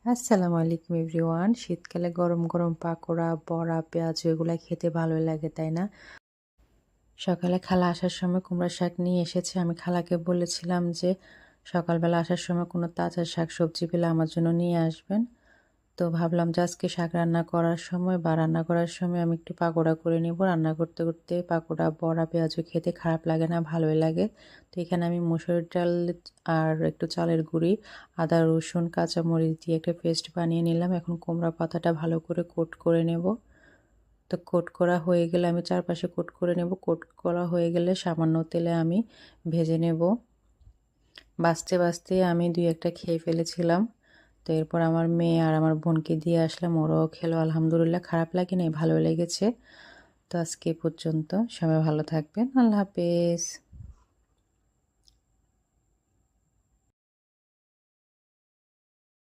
আসসালামু আলাইকুম এভরিওয়ান। শীতকালে গরম গরম পাকোড়া, বড়া, পেঁয়াজু এগুলা খেতে ভালোই লাগে, তাই না? সকালে খালা আসার সময় কুমড়া শাক নিয়ে এসেছে। আমি খালাকে বলেছিলাম যে সকালবেলা আসার সময় কোনো তাজা শাক সবজি পেলে আমার জন্য নিয়ে আসবেন। তো ভাবলাম যে আজকে শাক রান্না করার সময় বা রান্না করার সময় আমি একটু পাকোড়া করে নেব। রান্না করতে করতে পাকোড়া, বড়া, পেঁয়াজু খেতে খারাপ লাগে না, ভালোই লাগে। তো এখানে আমি মসুর ডাল আর একটু চালের গুঁড়ি, আদা, রসুন, কাঁচামরিচ দিয়ে একটা পেস্ট বানিয়ে নিলাম। এখন কুমড়া পাতাটা ভালো করে কোট করে নেব। তো কোট করা হয়ে গেলে আমি চারপাশে কোট করে নেব। কোট করা হয়ে গেলে সামান্য তেলে আমি ভেজে নেব। বাছতে বাছতে আমি ২-১টা খেয়ে ফেলেছিলাম। তো এরপর আমার মেয়ে আর আমার বোনকে দিয়ে আসলাম, ওরাও খেলো। আলহামদুলিল্লাহ, খারাপ লাগেনি, ভালো লেগেছে। তো আজকে এ পর্যন্ত। সবাই ভালো থাকবেন। আল্লাহ হাফেজ।